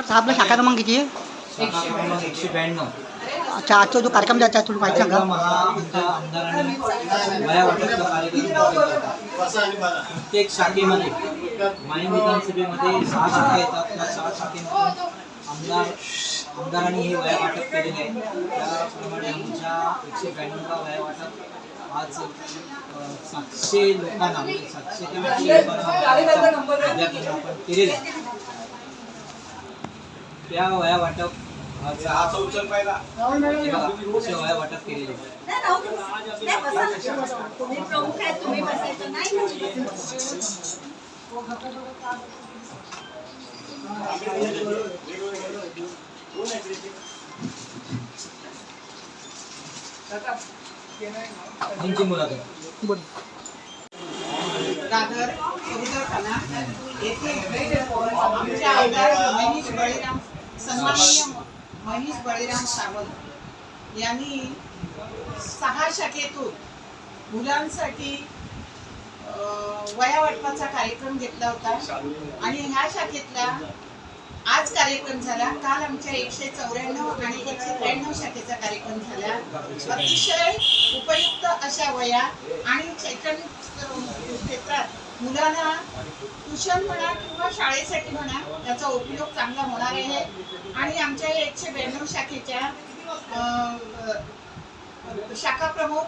तर आपला शाखा क्रमांक किती आहे? शाखा क्रमांक 192. अच्छा, आजचा जो कार्यक्रम द्यायचा आहे थोडी माहिती सांगा. आमच्या आमदारांनी वया वाटपचा कार्यक्रम घेतला होता. प्रत्येक शाखेमध्ये माहीम विधानसभेमध्ये 6 शाखा येतात. त्या 6 शाखेमध्ये आमदारांनी हे वया वाटप केलेले आहे. त्याप्रमाणे आमच्या 192वा वया वाटप आज 700 लोकांना म्हणजे 700 ते 800 लोकांना विद्यार्थ्यांना आपण केलेलं आहे. त्या वया वाटप आज वया वाटप केलेले आहे. त्यांची मुलाखत बोल. दादर समुद्रखाना येथे आमच्या आमदार सन्माननीय मनीष बळीराम सावंत यांनी 6 शाखेतून मुलांसाठी वया वाटपाचा कार्यक्रम घेतला होता आणि ह्या शाखेतला आज कार्यक्रम झाला. काल आमच्या 194 आणि 193 शाखेचा कार्यक्रम झाला. अतिशय उपयुक्त अशा वया आणि शैक्षणिक क्षेत्रात मुलांना ट्युशन म्हणा किंवा शाळेसाठी म्हणा त्याचा उपयोग चांगला होणार आहे. आणि आमच्या 192 शाखेच्या शाखा प्रमुख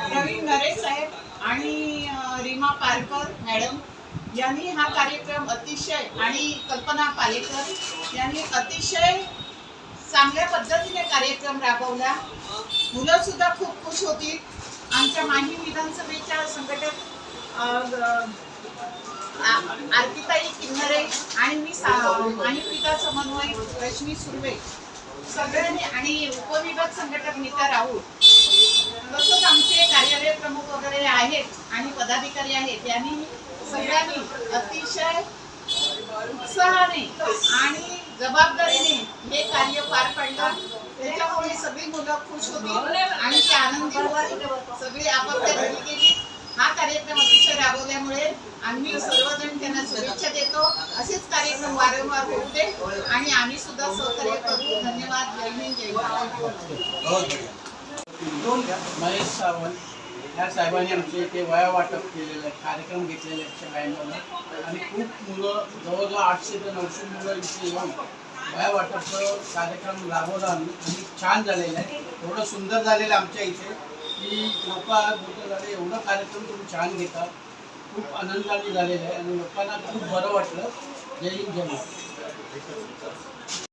प्रवीण नरे साहेब आणि रीमा पारकर मॅडम यांनी हा कार्यक्रम अतिशय आणि कल्पना पालेकर यांनी अतिशय चांगल्या पद्धतीने कार्यक्रम राबवला. मुलं सुद्धा खूप खुश होती. आमच्या माहीम विधानसभेच्या संघटक अर्पिताई किन्नरे आणि मी माहीम विकास समन्वय रश्मी सुर्वे सगळ्यांनी आणि उपविभाग संघटक नीता राऊत तसंच आमचे कार्यालय प्रमुख वगैरे आहेत आणि पदाधिकारी आहेत यांनी सगळ्यांनी अतिशय उत्साहाने आणि जबाबदारीने हे कार्य पार पाडलं. त्याच्यामुळे सगळी मुलं खुश होती आणि ते आनंदी सगळी आपापल्या घरी गेली. हा कार्यक्रम अतिशय राबवल्यामुळे आम्ही सर्वजण त्यांना शुभेच्छा देतो. असेच कार्यक्रम वारंवार होऊ दे आणि आम्ही सुद्धा सहकार्य करू. धन्यवाद. जय हिंद, जय महाराष्ट्र. महेश सावंत ह्या साहेबांनी आमच्या इथे वया वाटप केलेलं आहे, कार्यक्रम घेतलेले 192 आणि खूप मुलं जवळजवळ 800 ते 900 मुलं इथे येऊन वया वाटपचं कार्यक्रम राबवला आणि छान झालेलं आहे. एवढं सुंदर झालेलं आमच्या इथे की लोक मोठं झाले. एवढं कार्यक्रम तुम्ही छान घेता, खूप आनंदाने झालेलं आहे आणि लोकांना खूप बरं वाटलं. जय हिंद, जय महाराष्ट्र.